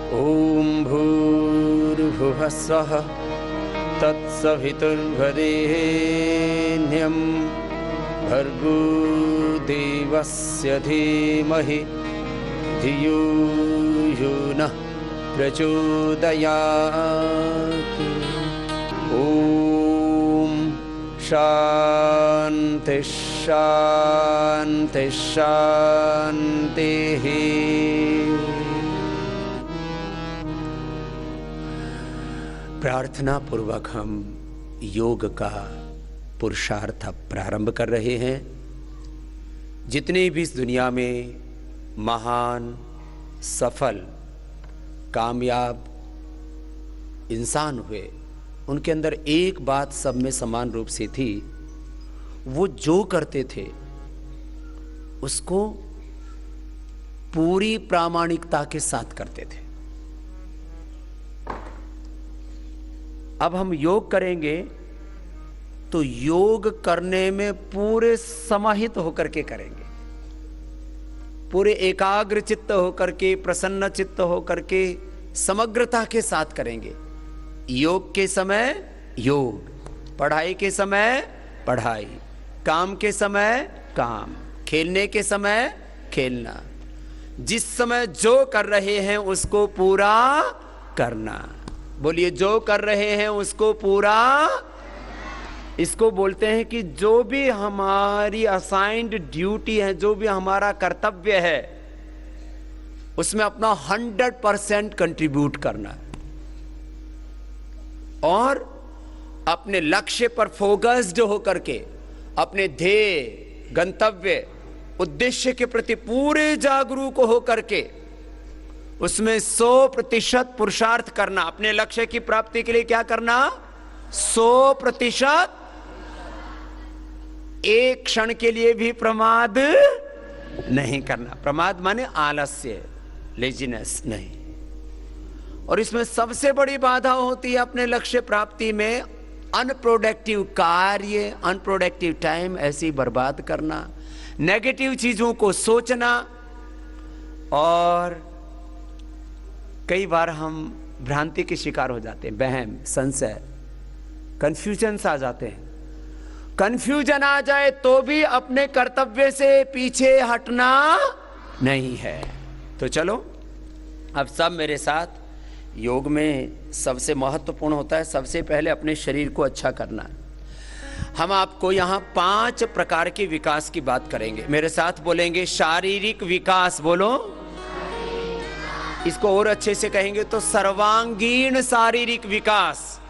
ओम भूर्भुवः स्वः तत्सवितुर्वरेण्यं भर्गो देवस्य धीमहि धियो यो नः प्रचोदयात्। ओम शांति शांति शांति। प्रार्थना पूर्वक हम योग का पुरुषार्थ प्रारंभ कर रहे हैं। जितने भी इस दुनिया में महान, सफल, कामयाब इंसान हुए, उनके अंदर एक बात सब में समान रूप से थी। वो जो करते थे उसको पूरी प्रामाणिकता के साथ करते थे। अब हम योग करेंगे तो योग करने में पूरे समाहित होकर के करेंगे, पूरे एकाग्र चित्त होकर के, प्रसन्न चित्त होकर के, समग्रता के साथ करेंगे। योग के समय योग, पढ़ाई के समय पढ़ाई, काम के समय काम, खेलने के समय खेलना। जिस समय जो कर रहे हैं उसको पूरा करना। बोलिए, जो कर रहे हैं उसको पूरा। इसको बोलते हैं कि जो भी हमारी असाइंड ड्यूटी है, जो भी हमारा कर्तव्य है, उसमें अपना 100% कंट्रीब्यूट करना और अपने लक्ष्य पर फोकस्ड होकर के, अपने ध्येय, गंतव्य, उद्देश्य के प्रति पूरे जागरूक होकर के उसमें 100% पुरुषार्थ करना। अपने लक्ष्य की प्राप्ति के लिए क्या करना? 100%। एक क्षण के लिए भी प्रमाद नहीं करना। प्रमाद माने आलस्य, लेजीनेस नहीं। और इसमें सबसे बड़ी बाधा होती है अपने लक्ष्य प्राप्ति में अनप्रोडक्टिव कार्य, अनप्रोडक्टिव टाइम ऐसे ही बर्बाद करना, नेगेटिव चीजों को सोचना। और कई बार हम भ्रांति के शिकार हो जाते हैं, वहम, संशय, कंफ्यूजन आ जाते हैं। कंफ्यूजन आ जाए तो भी अपने कर्तव्य से पीछे हटना नहीं है। तो चलो अब सब मेरे साथ। योग में सबसे महत्वपूर्ण होता है सबसे पहले अपने शरीर को अच्छा करना। हम आपको यहाँ 5 प्रकार के विकास की बात करेंगे। मेरे साथ बोलेंगे शारीरिक विकास। बोलो, इसको और अच्छे से कहेंगे तो सर्वांगीण शारीरिक विकास,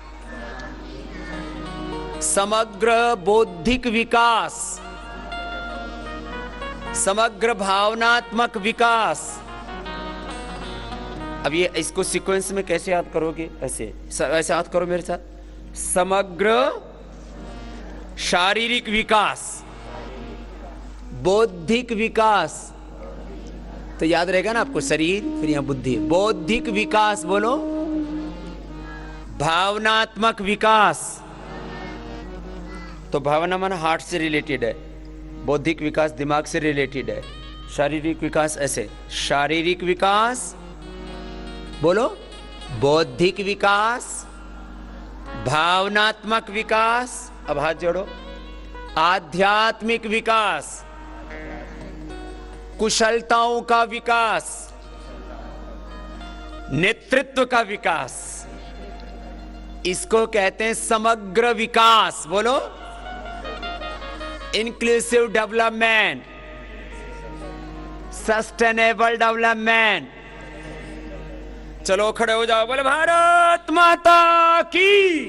समग्र बौद्धिक विकास, समग्र भावनात्मक विकास। अब ये इसको सीक्वेंस में कैसे याद करोगे? ऐसे याद करो मेरे साथ। समग्र शारीरिक विकास, बौद्धिक विकास, तो याद रहेगा ना आपको, शरीर फिर यहां बुद्धि। बौद्धिक विकास बोलो, भावनात्मक विकास, तो भावना मन हार्ट से रिलेटेड है, बौद्धिक विकास दिमाग से रिलेटेड है, शारीरिक विकास ऐसे। शारीरिक विकास बोलो, बौद्धिक विकास, भावनात्मक विकास, अब हाथ जोड़ो, आध्यात्मिक विकास, कुशलताओं का विकास, नेतृत्व का विकास। इसको कहते हैं समग्र विकास। बोलो, इंक्लूसिव डेवलपमेंट, सस्टेनेबल डेवलपमेंट। चलो खड़े हो जाओ, बोले भारत माता की।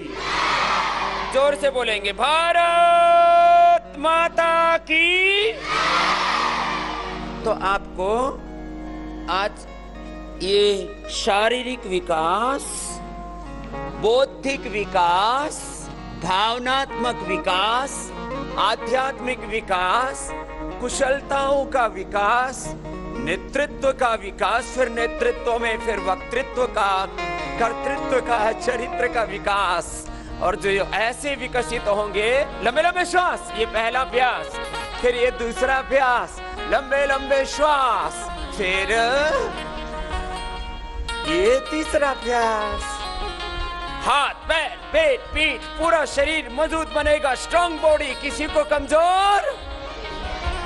जोर से बोलेंगे, भारत माता की। तो आपको आज ये शारीरिक विकास, बौद्धिक विकास, भावनात्मक विकास, आध्यात्मिक विकास, कुशलताओं का विकास, नेतृत्व का विकास, फिर नेतृत्व में फिर वक्तृत्व का, कर्तृत्व का, चरित्र का विकास। और जो ऐसे विकसित होंगे, लंबे लंबे श्वास, ये पहला अभ्यास, फिर ये दूसरा अभ्यास, लंबे लंबे श्वास, फिर ये तीसरा अभ्यास। हाथ, पैर, पेट, पीठ, पूरा शरीर मजबूत बनेगा, स्ट्रॉन्ग बॉडी। किसी को कमजोर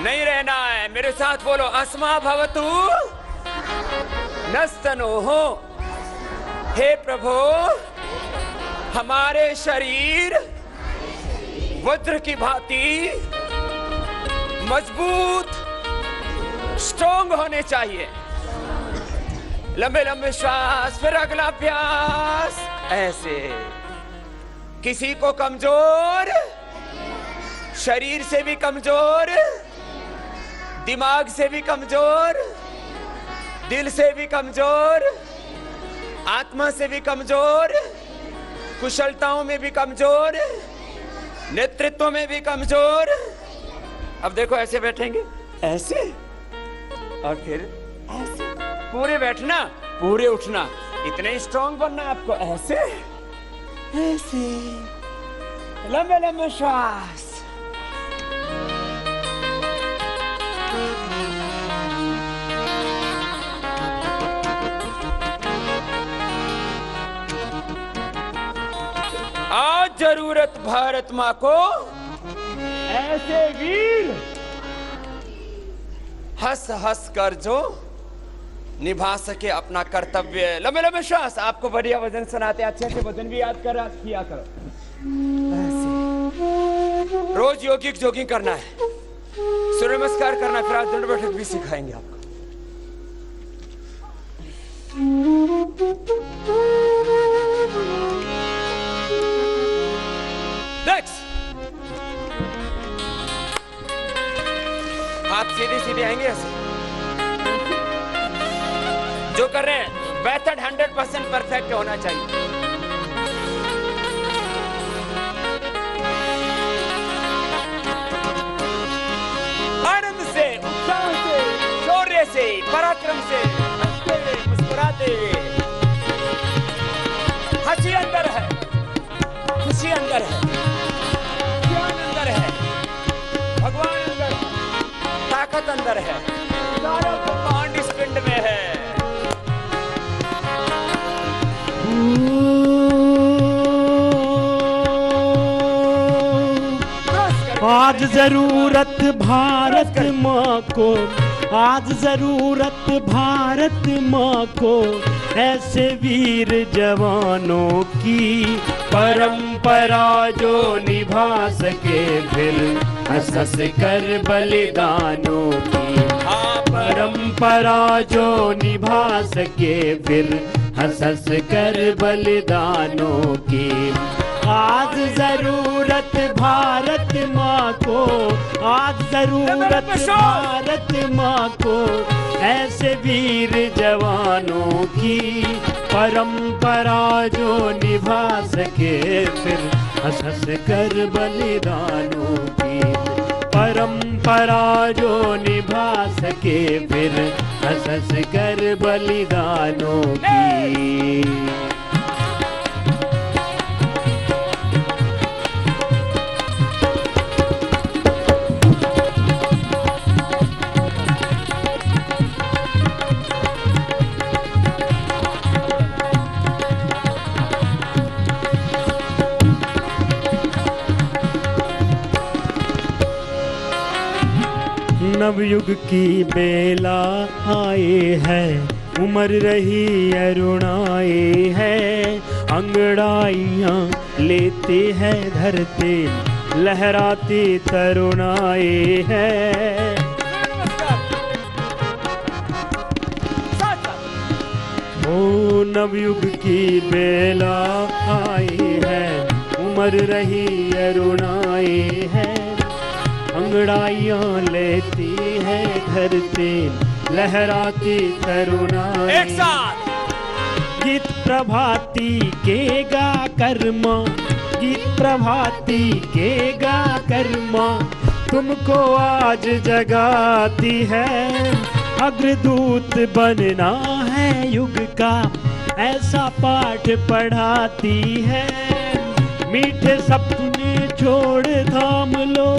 नहीं रहना है। मेरे साथ बोलो, अस्मा भवतु नस्तनोः। हे प्रभु, हमारे शरीर वज्र की भांति मजबूत, स्ट्रॉन्ग होने चाहिए। लंबे लंबे श्वास, फिर अगला अभ्यास। ऐसे किसी को कमजोर, शरीर से भी कमजोर, दिमाग से भी कमजोर, दिल से भी कमजोर, आत्मा से भी कमजोर, कुशलताओं में भी कमजोर, नेतृत्व में भी कमजोर। अब देखो, ऐसे बैठेंगे, ऐसे, और फिर ऐसे। पूरे बैठना, पूरे उठना। इतने स्ट्रांग बनना आपको। ऐसे ऐसे, लंबे लंबे श्वास। आज जरूरत भारत मां को ऐसे वीर हंस हंस कर जो निभा सके अपना कर्तव्य। लंबे लंबे श्वास। आपको बढ़िया वजन सुनाते, अच्छे से वजन भी याद कर किया करो। ऐसे रोज योगिक जॉगिंग करना है, सूर्य नमस्कार करना, फिर आज दंड बैठक भी सिखाएंगे आपको। हाथ सीधे सीधे आएंगे ऐसे। जो कर रहे हैं मेथड 100% परफेक्ट होना चाहिए। आनंद से, उत्साह से, शौर्य से, पराक्रम से, हंसते हुए, मुस्कुराते हुए। हंसी अंदर है, खुशी अंदर है, ज्ञान अंदर है, भगवान अंदर है, ताकत अंदर है, सारा ब्रह्मांड इस पिंड में है। आज जरूरत भारत माँ को, आज जरूरत भारत माँ को, ऐसे वीर जवानों की। परंपरा जो निभा सके फिर हंस हंस कर बलिदानों की। परंपरा जो निभा सके फिर हंस हंस कर बलिदानों की। आज जरूरत भारत माँ को, आज जरूरत भारत माँ को, ऐसे वीर जवानों की। परंपरा जो निभा सके फिर हंस हंस कर बलिदानों की। परंपरा जो निभा सके फिर हंस हंस कर बलिदानों की। नवयुग की बेला आए है, उम्र रही अरुणाए है। अंगड़ाइयाँ लेते हैं धरते, लहराते तरुणाए है। ओ नवयुग की बेला आई है, उम्र रही अरुणाए है। अंगड़ाइयाँ लेती है धरते, लहराती तरुणाई। एक साथ गीत प्रभाती के गा कर्मा, गीत प्रभाती के गा कर्मा, तुमको आज जगाती है। अग्रदूत बनना है युग का, ऐसा पाठ पढ़ाती है। मीठे सपने छोड़ थाम लो,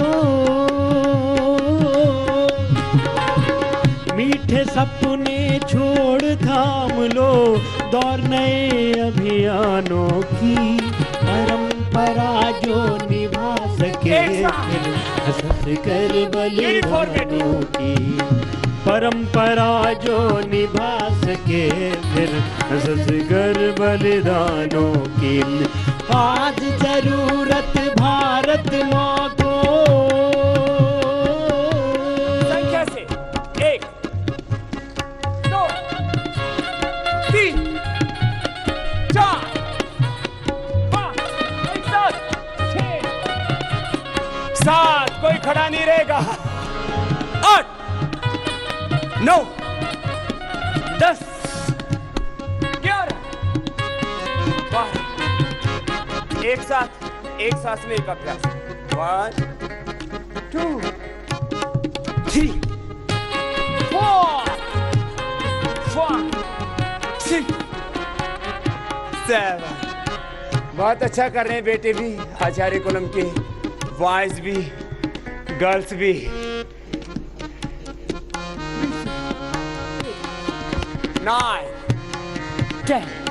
मीठे सपने छोड़ थाम थाम लो दौर नए अभियानों की, परंपरा जो निभा सके फिर हंस कर बलिदानों की, परंपरा जो निभा सके फिर हंस कर बलिदानों की। आज जरूरत भारत माँ को, संख्या से 1 2 3 4 5 एक साथ 6 7, कोई खड़ा नहीं रहेगा, 8 9 10 11 12, एक सांस में एक अभ्यास, 1 2 3 4 5 6 7। बहुत अच्छा कर रहे हैं बेटे भी, आचार्य कुलम के बॉयज भी गर्ल्स भी। 9 10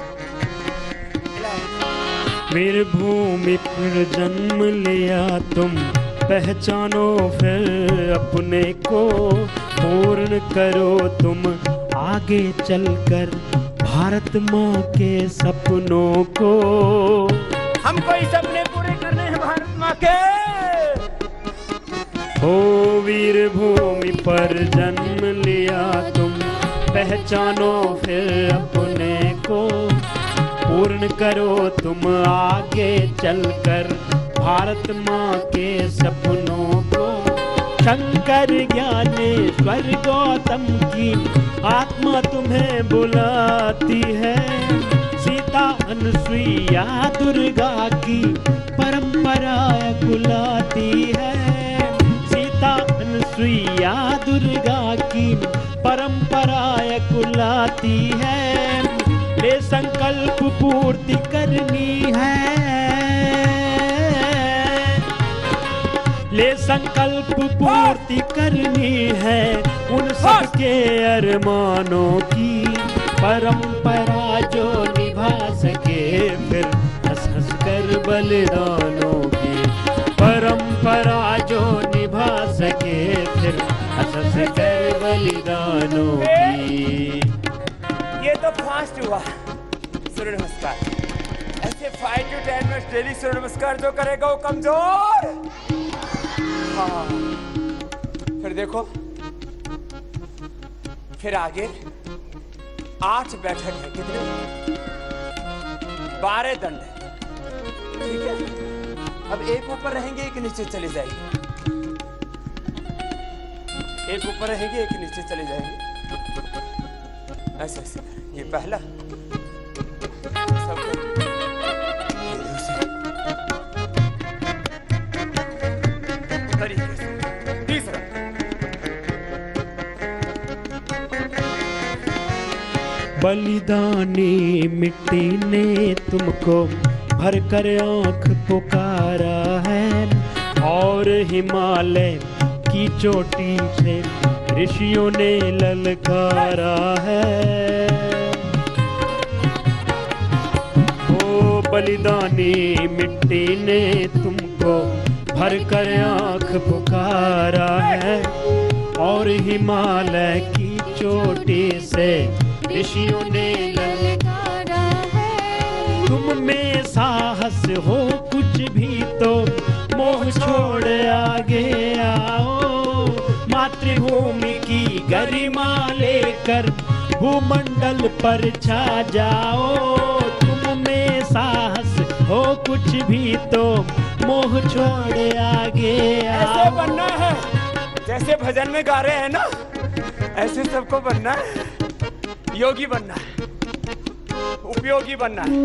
वीर भूमि पर जन्म लिया तुम, पहचानो फिर अपने को, पूर्ण करो तुम आगे चलकर भारत माँ के सपनों को। हमको ये सपने पूरे करने हैं भारत माँ के। हो वीर भूमि पर जन्म लिया तुम, पहचानो फिर अपने को, पूर्ण करो तुम आगे चलकर भारत माँ के सपनों को। शंकर ज्ञानेश्वर गौतम की आत्मा तुम्हें बुलाती है, सीता अनुसुईया दुर्गा की परंपरा बुलाती है, सीता अनुसुईया दुर्गा की परंपरा कुलाती है। ले संकल्प पूर्ति करनी है, ले संकल्प पूर्ति करनी है उन सबके अरमानों की, परंपरा जो निभा सके फिर हंस हंस कर बलिदानों की, परंपरा जो निभा सके फिर हंस हंस कर बलिदानों की। ये तो फास्ट हुआ सूर्य नमस्कार। ऐसे 5 to 10 मिनट डेली सूर्य नमस्कार जो करेगा वो कमजोर। हाँ, फिर देखो, फिर आगे 8 बैठक है, कितने 12 दंड है, ठीक है। अब एक ऊपर रहेंगे एक नीचे चले जाएंगे, एक ऊपर रहेंगे एक नीचे चले जाएंगे, ऐसे ऐसे। ये पहला, ये दूसरा, तरीके से तीसरा, बलिदानी मिट्टी ने तुमको भर कर आंख पुकारा है, और हिमालय की चोटी से ऋषियों ने ललकारा है। ओ बलिदानी मिट्टी ने तुमको भर कर आंख पुकारा है, और हिमालय की चोटी से ऋषियों ने ललकारा है। तुम में साहस हो कुछ भी तो मोह छोड़ आगे आओ, मातृभूमि की गरिमा लेकर भूमंडल पर छा जाओ। तुम में साहस हो कुछ भी तो मोह छोड़ आगे आओ। ऐसे बनना है जैसे भजन में गा रहे हैं ना, ऐसे सबको बनना है। योगी बनना है, उपयोगी बनना है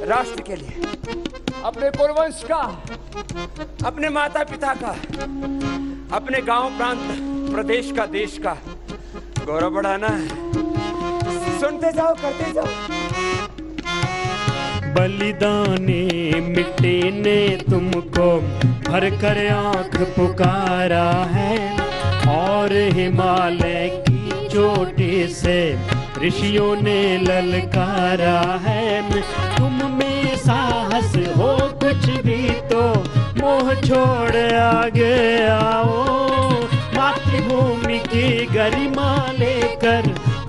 राष्ट्र के लिए, अपने पूर्ववंश का, अपने माता पिता का, अपने गांव प्रांत प्रदेश का, देश का गौरव बढ़ाना है। सुनते जाओ, करते जाओ। बलिदानी मिट्टी ने तुमको भर कर आंख पुकारा है, और हिमालय की चोटी से ऋषियों ने ललकारा है। तुम में साहस हो कुछ भी तो मोह छोड़ आगे आओ। मातृभूमि की गरिमा लेकर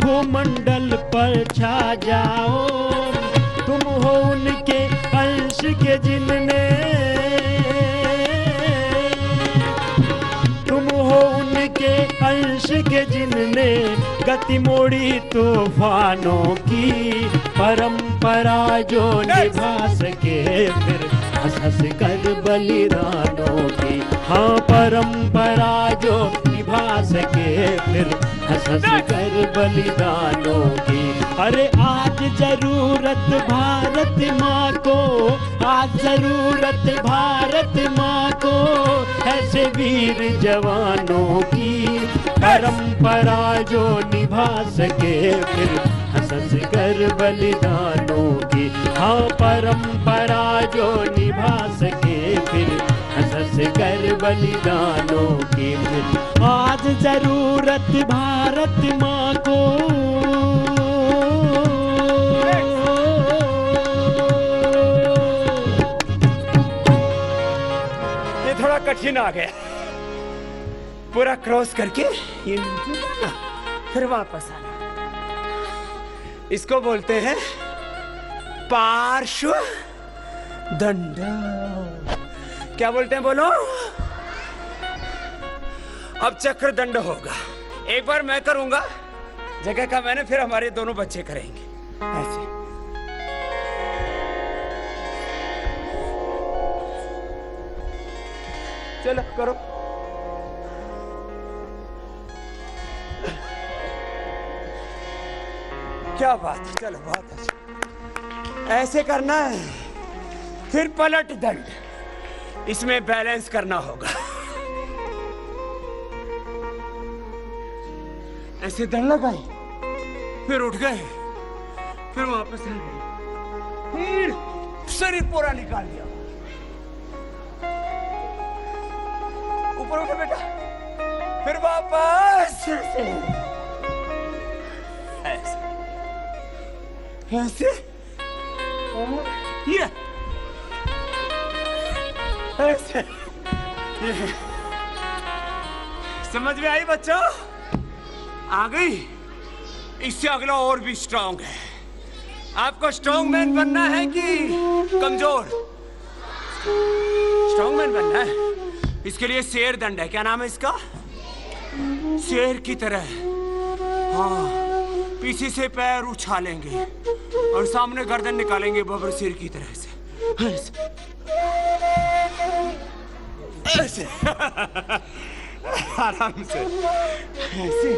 भूमंडल पर छा जाओ। तुम हो उनके अंश के जिनने, तुम हो उनके अंश के जिनने गति मोड़ी तूफानों की। परंपरा जो निभा सके फिर हंस हंस कर बलिदानों की। हाँ, परंपरा जो निभा सके फिर हंस हंस कर बलिदानों की। अरे आज जरूरत भारत माँ को, आज जरूरत भारत माँ को ऐसे वीर जवानों की। परंपरा जो निभा सके फिर हंस हंस कर बलिदानों की। हाँ, परंपरा जो निभा सके फिर हंस हंस कर बलिदानों की। आज जरूरत भारत माँ को। ये थोड़ा कठिन आ गया, पूरा क्रॉस करके ये फिर वापस आना। इसको बोलते हैं पार्श्व दंड। क्या बोलते हैं बोलो? अब चक्र दंड होगा। एक बार मैं करूंगा जगह का मैंने, फिर हमारे दोनों बच्चे करेंगे ऐसे। चलो करो। क्या बात है, चलो बहुत अच्छा। ऐसे करना है, फिर पलट दंड। इसमें बैलेंस करना होगा। ऐसे दंड लगाए, फिर उठ गए, फिर वापस आ गए, फिर शरीर पूरा निकाल दिया। ऊपर उठो बेटा, फिर वापस ऐसे ऐसे ये ऐसे। समझ में आई बच्चों? आ गई? इससे अगला और भी स्ट्रांग है। आपको स्ट्रांग मैन बनना है कि कमजोर? स्ट्रांग मैन बनना है। इसके लिए शेर दंड है। क्या नाम है इसका? शेर की तरह। हाँ, पीछे से पैर उछालेंगे और सामने गर्दन निकालेंगे बबर शेर की तरह से। ऐसे आराम से ऐसे।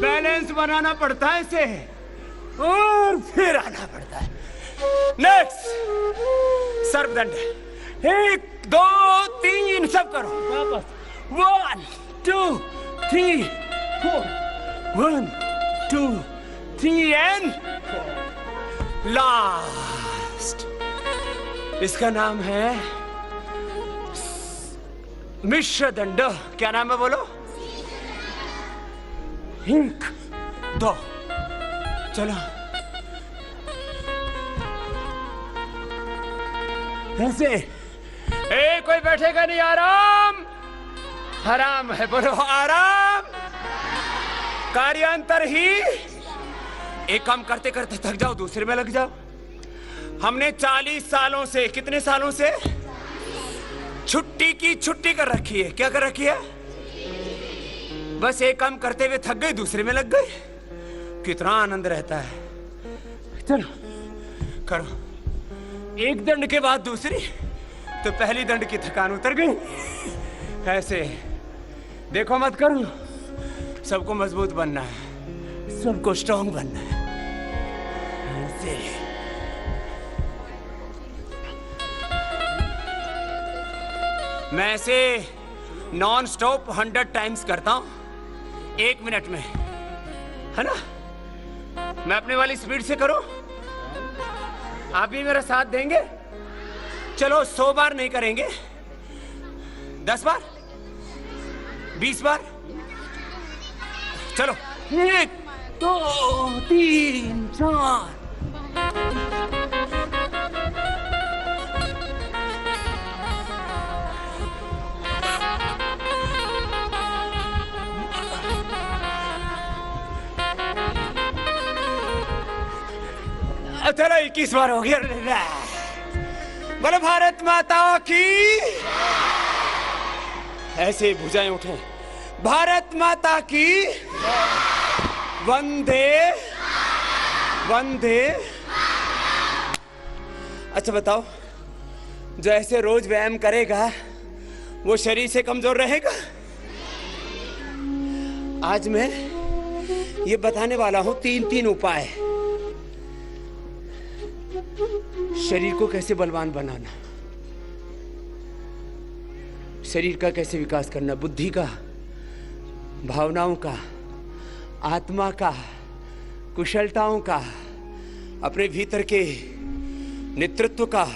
बैलेंस बनाना पड़ता है इसे और फिर आना पड़ता है। नेक्स्ट सर्वदंड। 1 2 3 सब करो वापस। 1 2 3 4 1 2 3 एंड लास्ट। इसका नाम है मिश्र दंड। क्या नाम है बोलो? 1 2 चलो ऐसे। कोई बैठेगा नहीं। आराम हराम है बोलो। आराम कार्यांतर ही। एक काम करते करते थक जाओ, दूसरे में लग जाओ। हमने 40 सालों से, कितने सालों से छुट्टी की छुट्टी कर रखी है। क्या कर रखी है? बस एक काम करते हुए थक गए, दूसरे में लग गए। कितना आनंद रहता है। चलो करो। एक दंड के बाद दूसरी, तो पहली दंड की थकान उतर गई। ऐसे देखो मत करो। सबको मजबूत बनना है, सबको स्ट्रांग बनना है। ऐसे मैं ऐसे नॉन स्टॉप 100 टाइम्स करता हूं 1 मिनट में, है ना? मैं अपने वाली स्पीड से करूं, आप भी मेरा साथ देंगे? चलो 100 बार नहीं करेंगे, 10 बार, 20 बार, चलो 1 2 3 4। चलो 21 बार हो गया। बोलो भारत माता की। ऐसे भुजाएं उठे। भारत माता की। वंदे वंदे। अच्छा बताओ, जो ऐसे रोज व्यायाम करेगा वो शरीर से कमजोर रहेगा? आज मैं ये बताने वाला हूं 3 उपाय, शरीर को कैसे बलवान बनाना, शरीर का कैसे विकास करना, बुद्धि का, भावनाओं का, आत्मा का, कुशलताओं का, अपने भीतर के नेतृत्व का,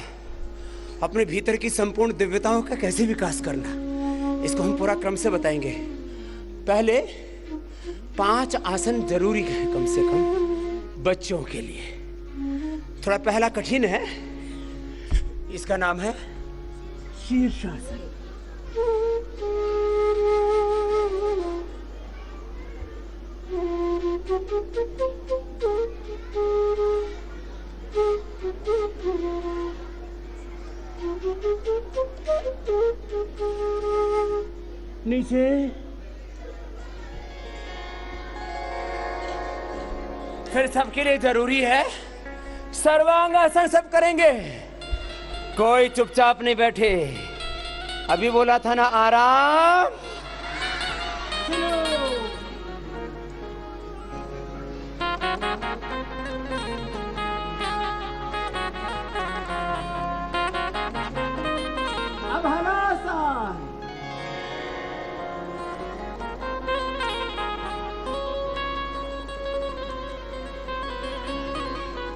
अपने भीतर की संपूर्ण दिव्यताओं का कैसे विकास करना। इसको हम पूरा क्रम से बताएंगे। पहले 5 आसन जरूरी है कम से कम बच्चों के लिए। थोड़ा पहला कठिन है, इसका नाम है शीर्षासन। नीचे फिर सबके लिए जरूरी है सर्वांगासन। सब करेंगे, कोई चुपचाप नहीं बैठे। अभी बोला था ना आराम। अब हलासन।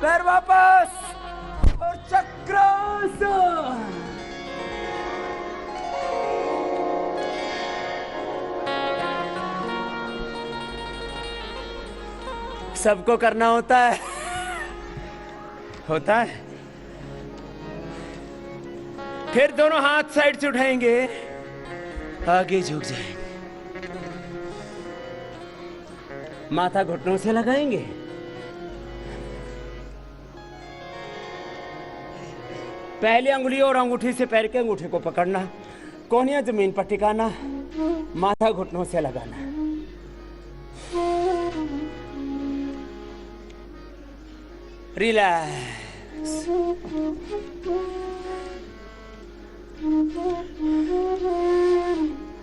पैर वापस और चक्रासन। सबको करना होता है, होता है। फिर दोनों हाथ साइड से उठाएंगे, आगे झुक जाएंगे, माथा घुटनों से लगाएंगे। पहली अंगुली और अंगूठी से पैर के अंगूठे को पकड़ना, कोहनियां जमीन पर टिकाना, माथा घुटनों से लगाना। रिलैक्स।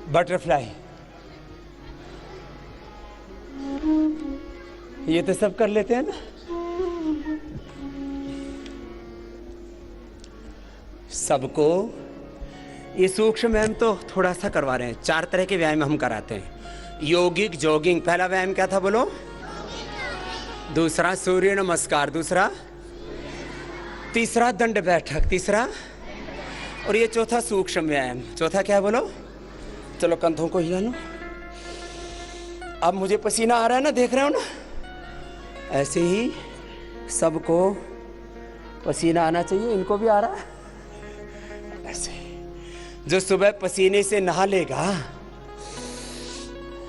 बटरफ्लाई, ये तो सब कर लेते हैं ना। सबको ये सूक्ष्म व्यायाम तो थोड़ा सा करवा रहे हैं। 4 तरह के व्यायाम हम कराते हैं। योगिक जॉगिंग, पहला व्यायाम क्या था बोलो? दूसरा सूर्य नमस्कार, दूसरा, तीसरा दंड बैठक, तीसरा, और ये चौथा सूक्ष्म व्यायाम। चौथा क्या है बोलो? चलो कंधों को हिला लो। अब मुझे पसीना आ रहा है ना, देख रहे हो ना? ऐसे ही सबको पसीना आना चाहिए। इनको भी आ रहा है ऐसे। जो सुबह पसीने से नहा लेगा,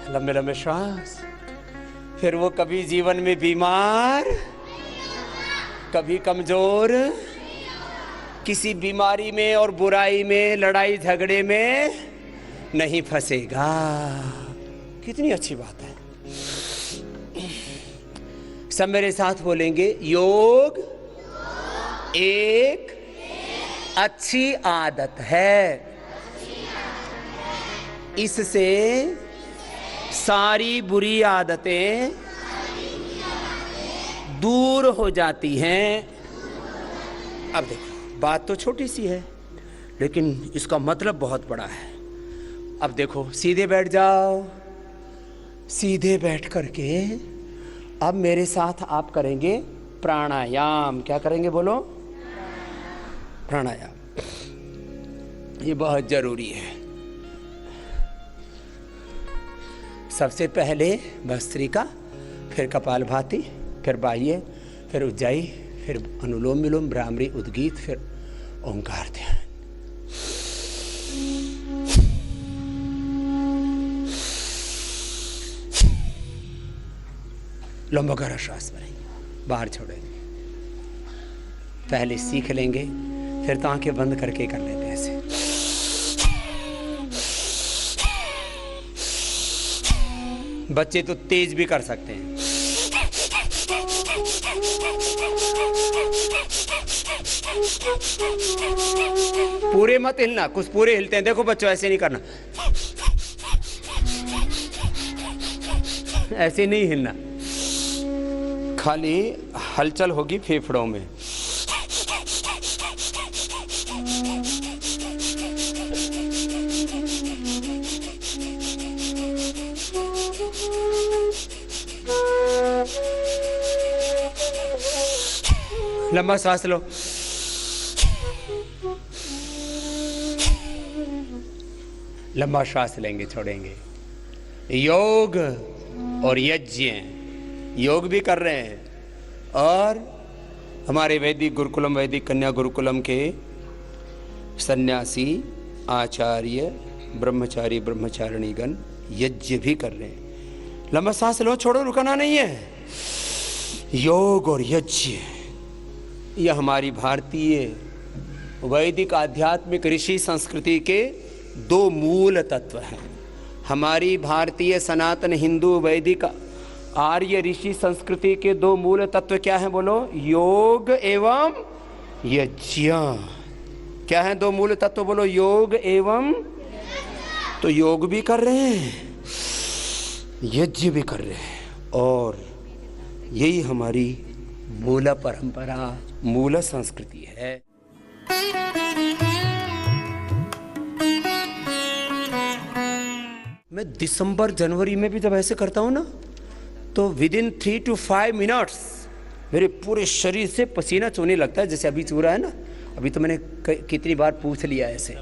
लंबे लंबे श्वास, फिर वो कभी जीवन में बीमार, कभी कमजोर, किसी बीमारी में और बुराई में, लड़ाई झगड़े में नहीं फंसेगा। कितनी अच्छी बात है। सब मेरे साथ बोलेंगे, योग एक अच्छी आदत है, इससे सारी बुरी आदतें दूर हो जाती हैं। अब देखो, बात तो छोटी सी है लेकिन इसका मतलब बहुत बड़ा है। अब देखो, सीधे बैठ जाओ। सीधे बैठ करके अब मेरे साथ आप करेंगे प्राणायाम। क्या करेंगे बोलो? प्राणायाम। ये बहुत जरूरी है। सबसे पहले भस्त्रिका, फिर कपालभाति, फिर बाह्य, फिर उज्जाई, फिर अनुलोम विलोम, भ्रामरी, उद्गीत, फिर ओंकार ध्यान। लंबा गहरा श्वास भरेंगे, बाहर छोड़ेंगे। पहले सीख लेंगे, फिर तो आंखें बंद करके कर लेते हैं ऐसे। बच्चे तो तेज भी कर सकते हैं। पूरे मत हिलना, कुछ पूरे हिलते हैं, देखो बच्चों ऐसे नहीं करना, ऐसे नहीं हिलना, खाली हलचल होगी फेफड़ों में। लंबा सांस लो, लंबा श्वास लेंगे, छोड़ेंगे। योग और यज्ञ, योग भी कर रहे हैं और हमारे वैदिक गुरुकुलम, वैदिक कन्या गुरुकुलम के सन्यासी, आचार्य, ब्रह्मचारी, ब्रह्मचारिणीगण यज्ञ भी कर रहे हैं। लंबा सांस लो, छोड़ो, रुकना नहीं है। योग और यज्ञ यह हमारी भारतीय वैदिक आध्यात्मिक ऋषि संस्कृति के दो मूल तत्व हैं। हमारी भारतीय सनातन हिंदू वैदिक आर्य ऋषि संस्कृति के दो मूल तत्व क्या हैं बोलो? योग एवं यज्ञ। क्या हैं दो मूल तत्व बोलो? योग एवं। तो योग भी कर रहे हैं, यज्ञ भी कर रहे हैं, और यही हमारी मूल परंपरा, मूल संस्कृति है। मैं दिसंबर जनवरी में भी जब ऐसे करता हूं ना, तो विद इन 3 to 5 मिनट्स मेरे पूरे शरीर से पसीना चूने लगता है, जैसे अभी चू रहा है ना। अभी तो मैंने कितनी बार पूछ लिया ऐसे,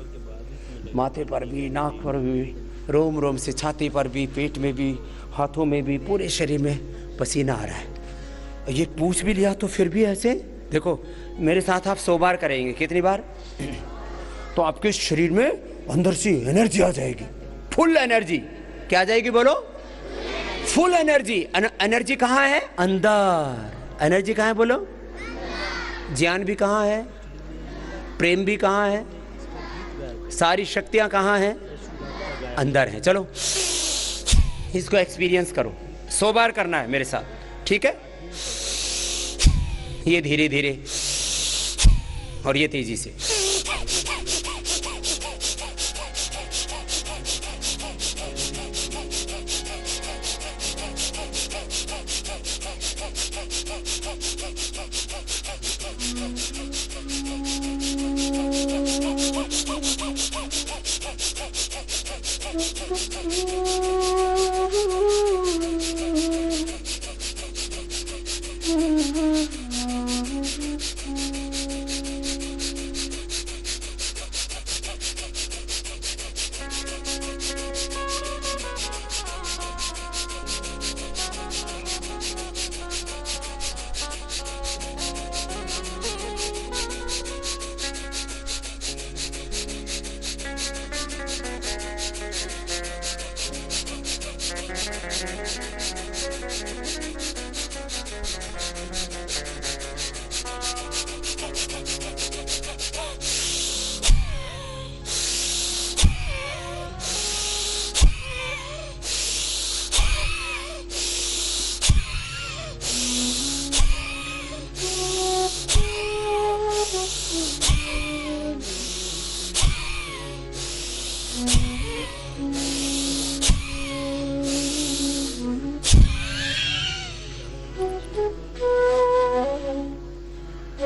माथे पर भी, नाक पर भी, रोम रोम से, छाती पर भी, पेट में भी, हाथों में भी, पूरे शरीर में पसीना आ रहा है। ये पूछ भी लिया तो फिर भी ऐसे देखो, मेरे साथ आप 100 बार करेंगे। कितनी बार? तो आपके शरीर में अंदर से एनर्जी आ जाएगी, फुल एनर्जी। क्या आ जाएगी बोलो? Full energy. एनर्जी कहाँ है? अंदर। एनर्जी कहाँ है बोलो? ज्ञान भी कहाँ है, प्रेम भी कहाँ है, सारी शक्तियां कहाँ हैं? अंदर हैं। चलो इसको एक्सपीरियंस करो, 100 बार करना है मेरे साथ, ठीक है? ये धीरे धीरे और ये तेजी से।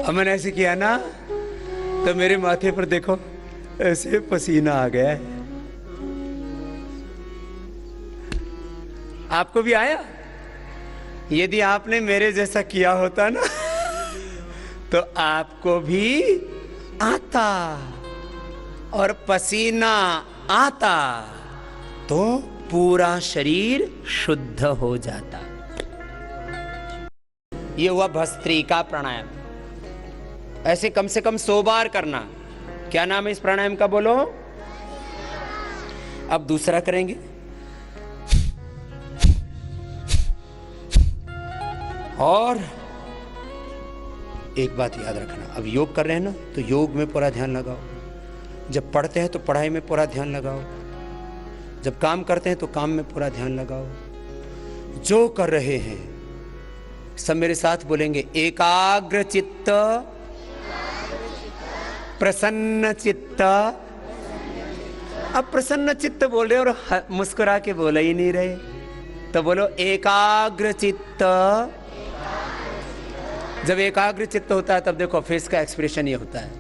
मैंने ऐसे किया ना, तो मेरे माथे पर देखो ऐसे पसीना आ गया है। आपको भी आया? यदि आपने मेरे जैसा किया होता ना, तो आपको भी आता और पसीना आता। तो पूरा शरीर शुद्ध हो जाता। ये हुआ भस्त्रिका प्राणायाम। ऐसे कम से कम 100 बार करना। क्या नाम है इस प्राणायाम का, बोलो। अब दूसरा करेंगे। और एक बात याद रखना, अब योग कर रहे हैं ना, तो योग में पूरा ध्यान लगाओ। जब पढ़ते हैं तो पढ़ाई में पूरा ध्यान लगाओ। जब काम करते हैं तो काम में पूरा ध्यान लगाओ। जो कर रहे हैं सब मेरे साथ बोलेंगे, एकाग्र चित्त, प्रसन्न चित्त। अब प्रसन्न चित्त बोल रहे और मुस्कुरा के बोला ही नहीं रहे, तो बोलो एकाग्र चित्त। जब एकाग्र चित्त होता है तब देखो फेस का एक्सप्रेशन ये होता है,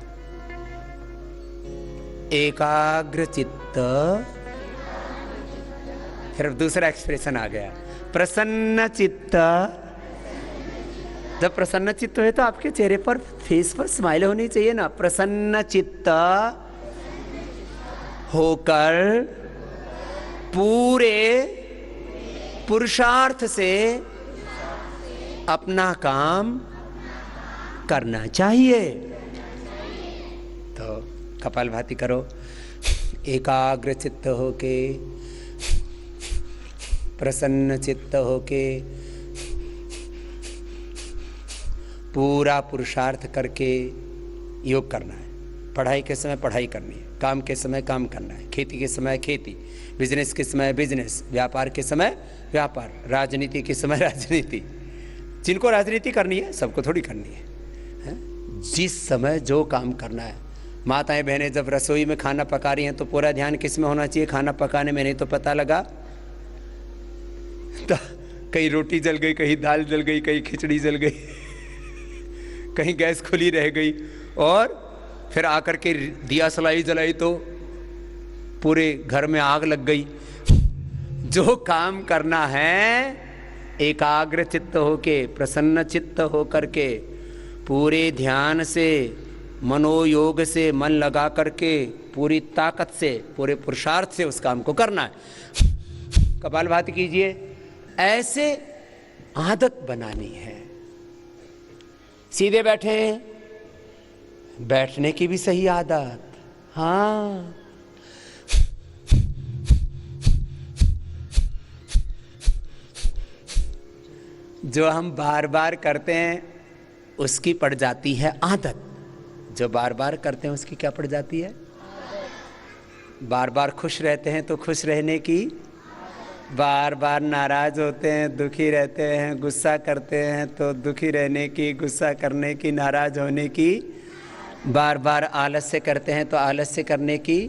एकाग्र चित्त। फिर दूसरा एक्सप्रेशन आ गया, प्रसन्न चित्त। जब प्रसन्न चित्त है तो आपके चेहरे पर, फेस पर स्माइल होनी चाहिए ना। प्रसन्न चित्त होकर पूरे पुरुषार्थ से अपना काम करना चाहिए। तो कपालभाति करो, एकाग्र चित्त होके, प्रसन्न चित्त होके, पूरा पुरुषार्थ करके योग करना है। पढ़ाई के समय पढ़ाई करनी है, काम के समय काम करना है, खेती के समय खेती, बिजनेस के समय बिजनेस, व्यापार के समय व्यापार, राजनीति के समय राजनीति। जिनको राजनीति करनी है सबको थोड़ी करनी है, जिस समय जो काम करना है। माताएं बहनें जब रसोई में खाना पका रही हैं तो पूरा ध्यान किस में होना चाहिए, खाना पकाने में। नहीं तो पता लगा तो कहीं रोटी जल गई, कहीं दाल जल गई, कहीं खिचड़ी जल गई, कहीं गैस खुली रह गई, और फिर आकर के दिया सलाई जलाई तो पूरे घर में आग लग गई। जो काम करना है एकाग्र चित्त होके, प्रसन्न चित्त होकर के, पूरे ध्यान से, मनोयोग से, मन लगा करके, पूरी ताकत से, पूरे पुरुषार्थ से उस काम को करना है। कपालभाति कीजिए। ऐसे आदत बनानी है। सीधे बैठे, बैठने की भी सही आदत। हाँ, जो हम बार बार करते हैं उसकी पड़ जाती है आदत। जो बार बार करते हैं उसकी क्या पड़ जाती है? बार बार खुश रहते हैं तो खुश रहने की, बार बार नाराज होते हैं, दुखी रहते हैं, गुस्सा करते हैं तो दुखी रहने की, गुस्सा करने की, नाराज होने की, बार बार आलस्य करते हैं तो आलस्य करने की,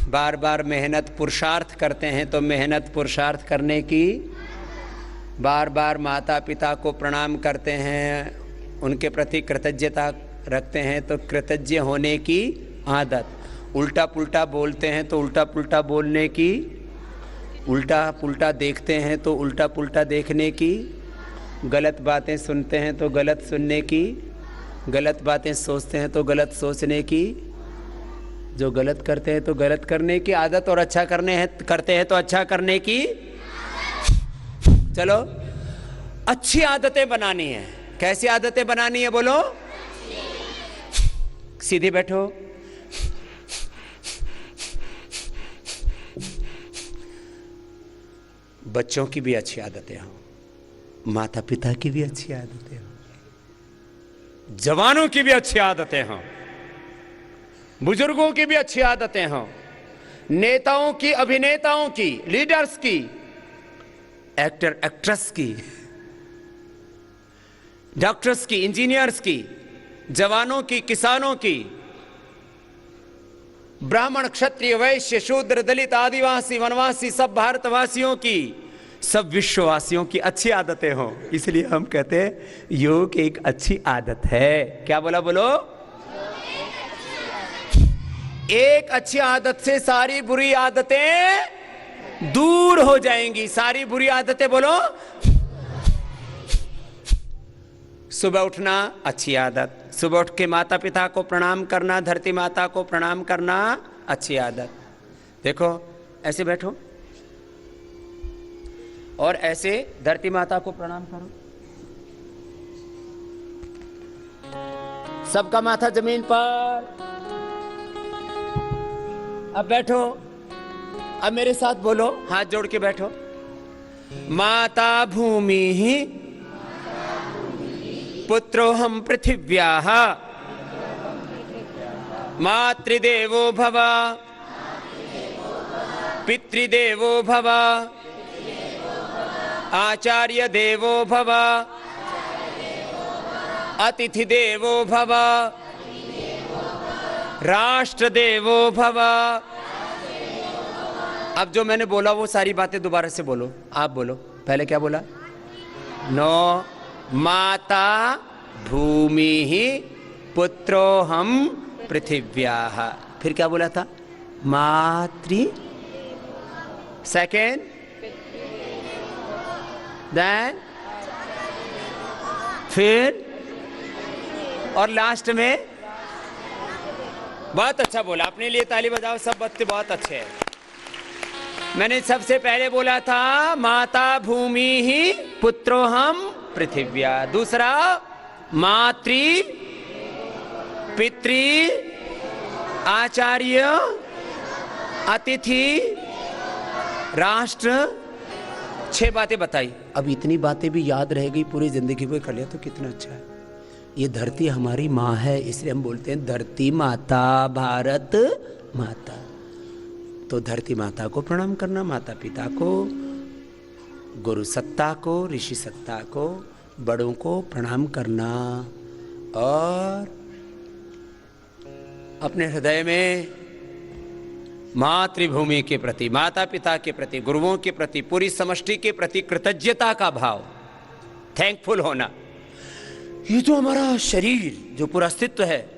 बार बार मेहनत पुरुषार्थ करते हैं तो मेहनत पुरुषार्थ करने की, बार बार माता पिता को प्रणाम करते हैं, उनके प्रति कृतज्ञता रखते हैं तो कृतज्ञ होने की आदत। उल्टा पुल्टा बोलते हैं तो उल्टा पुल्टा बोलने की, उल्टा पुल्टा देखते हैं तो उल्टा पुल्टा देखने की, गलत बातें सुनते हैं तो गलत सुनने की, गलत बातें सोचते हैं तो गलत सोचने की, जो गलत करते हैं तो गलत करने की आदत, और अच्छा करते हैं तो अच्छा करने की। चलो, अच्छी आदतें बनानी है। कैसी आदतें बनानी है बोलो? सीधे बैठो। बच्चों की भी अच्छी आदतें हों, माता पिता की भी अच्छी आदतें हों, जवानों की भी अच्छी आदतें हों, बुजुर्गों की भी अच्छी आदतें हों, नेताओं की, अभिनेताओं की, लीडर्स की, एक्टर एक्ट्रेस की, डॉक्टर्स की, इंजीनियर्स की, जवानों की, किसानों की, ब्राह्मण, क्षत्रिय, वैश्य, शूद्र, दलित, आदिवासी, वनवासी, सब भारतवासियों की, सब विश्ववासियों की अच्छी आदतें हों। इसलिए हम कहते हैं योग एक अच्छी आदत है। क्या बोला? बोलो। एक अच्छी आदत से सारी बुरी आदतें दूर हो जाएंगी। सारी बुरी आदतें बोलो। सुबह उठना अच्छी आदत, सुबह उठ के माता पिता को प्रणाम करना, धरती माता को प्रणाम करना अच्छी आदत। देखो, ऐसे बैठो, और ऐसे धरती माता को प्रणाम करो। सबका माथा जमीन पर। अब बैठो, अब मेरे साथ बोलो, हाथ जोड़ के बैठो। माता भूमि ही पुत्रोहम पृथिव्याः मातृदेवो भव पितृदेवो भव आचार्य देवो भव अतिथि देवो भव राष्ट्र देवो भव। अब जो मैंने बोला वो सारी बातें दोबारा से बोलो। आप बोलो, पहले क्या बोला? नो माता भूमि ही पुत्रोहम पृथिव्याः। फिर क्या बोला था? मातृ, सेकेंड, देन, फिर, और लास्ट में। बहुत अच्छा बोला, अपने लिए ताली बजाओ सब बच्चे, बहुत अच्छे हैं। मैंने सबसे पहले बोला था माता भूमि ही पुत्रोहम पृथिव्या। दूसरा मातृ पितृ आचार्य अतिथि राष्ट्र। 6 बातें बताई। अब इतनी बातें भी याद रह गई, पूरी जिंदगी में कर लिया तो कितना अच्छा है। ये धरती हमारी माँ है, इसलिए हम बोलते हैं धरती माता, भारत माता। तो धरती माता को प्रणाम करना, माता पिता को, गुरु सत्ता को, ऋषि सत्ता को, बड़ों को प्रणाम करना, और अपने हृदय में मातृभूमि के प्रति, माता पिता के प्रति, गुरुओं के प्रति, पूरी समष्टि के प्रति कृतज्ञता का भाव, थैंकफुल होना। ये जो हमारा शरीर, जो पूरा अस्तित्व है,